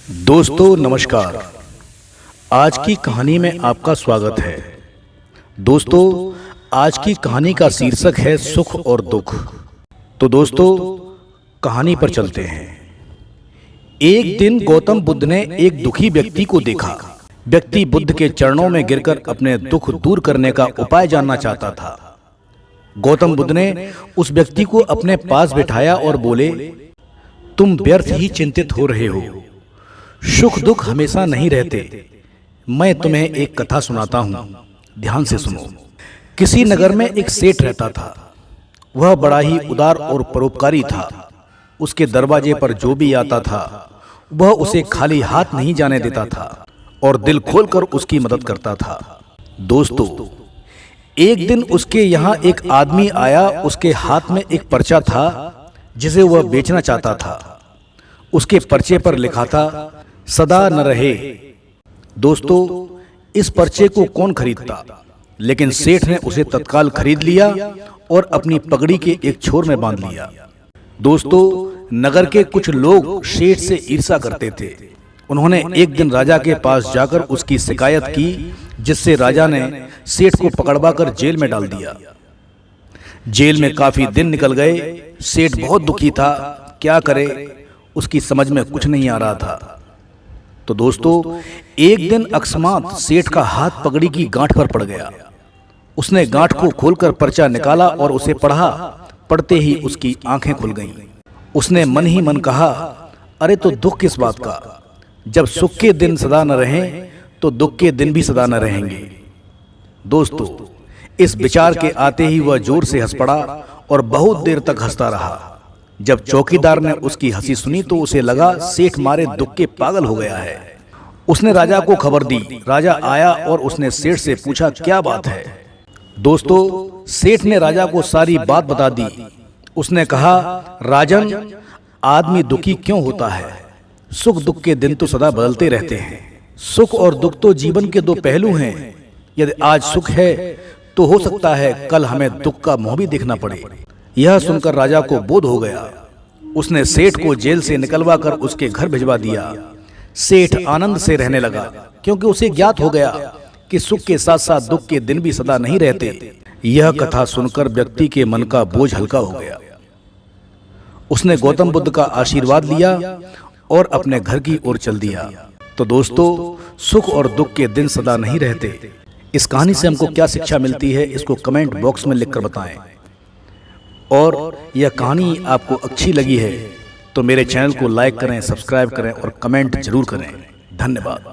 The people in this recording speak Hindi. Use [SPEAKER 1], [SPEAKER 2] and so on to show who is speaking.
[SPEAKER 1] दोस्तों नमस्कार। आज की कहानी में आपका स्वागत है। दोस्तों आज की कहानी का शीर्षक है सुख और दुख। तो दोस्तों कहानी पर चलते हैं। एक दिन गौतम बुद्ध ने एक दुखी व्यक्ति को देखा। व्यक्ति बुद्ध के चरणों में गिरकर अपने दुख दूर करने का उपाय जानना चाहता था। गौतम बुद्ध ने उस व्यक्ति को अपने पास बिठाया और बोले, तुम व्यर्थ ही चिंतित हो रहे हो। सुख दुख हमेशा नहीं रहते। मैं तुम्हें एक कथा सुनाता हूं, ध्यान से सुनो। किसी नगर में एक सेठ रहता था। वह बड़ा ही उदार और परोपकारी था। उसके दरवाजे पर जो भी आता था वह उसे खाली हाथ नहीं जाने देता था और दिल खोलकर उसकी मदद करता था। दोस्तों एक दिन उसके यहाँ एक आदमी आया। उसके हाथ में एक पर्चा था जिसे वह बेचना चाहता था। उसके पर्चे पर लिखा था, सदा न रहे। दोस्तों इस पर्चे को कौन खरीदता, लेकिन सेठ ने उसे तत्काल खरीद लिया और अपनी पगड़ी के एक छोर में बांध लिया। दोस्तों नगर के कुछ लोग सेठ से ईर्ष्या करते थे। उन्होंने एक दिन राजा के पास जाकर उसकी शिकायत की, जिससे राजा ने सेठ को पकड़वाकर जेल में डाल दिया। जेल में काफी दिन निकल गए। सेठ बहुत दुखी था। क्या करे उसकी समझ में कुछ नहीं आ रहा था। तो दोस्तों एक दिन अकस्मात सेठ का हाथ पगड़ी की गांठ पर पड़ गया। उसने गांठ को खोलकर पर्चा निकाला और उसे पढ़ा। पढ़ते ही उसकी आंखें खुल गईं। उसने मन ही मन कहा, अरे तो दुख किस बात का। जब सुख के दिन सदा न रहें तो दुख के दिन भी सदा न रहेंगे। दोस्तों इस विचार के आते ही वह जोर से हंस पड़ा और बहुत देर तक हंसता रहा। जब चौकीदार ने उसकी हंसी सुनी तो उसे लगा सेठ मारे दुख के पागल हो गया है। उसने राजा को खबर दी। राजा आया और उसने सेठ से पूछा, क्या बात है। दोस्तों सेठ ने राजा को सारी बात बता दी। उसने कहा, राजन आदमी दुखी क्यों होता है। सुख दुख के दिन तो सदा बदलते रहते हैं। सुख और दुख तो जीवन के दो पहलू हैं। यदि आज सुख है तो हो सकता है कल हमें दुख का मुंह भी देखना पड़े। यह सुनकर राजा को बोध हो गया। उसने सेठ को जेल से निकलवा कर उसके घर भिजवा दिया। सेठ आनंद से रहने लगा, क्योंकि उसे ज्ञात हो गया कि सुख के साथ साथ दुख के दिन भी सदा नहीं रहते। यह कथा सुनकर व्यक्ति के मन का बोझ हल्का हो गया। उसने गौतम बुद्ध का आशीर्वाद लिया और अपने घर की ओर चल दिया। तो दोस्तों सुख और दुख के दिन सदा नहीं रहते। इस कहानी से हमको क्या शिक्षा मिलती है, इसको कमेंट बॉक्स में लिखकर बताएं। और यह कहानी आपको अच्छी लगी है तो मेरे चैनल को लाइक करें, सब्सक्राइब करें और कमेंट जरूर करें। धन्यवाद।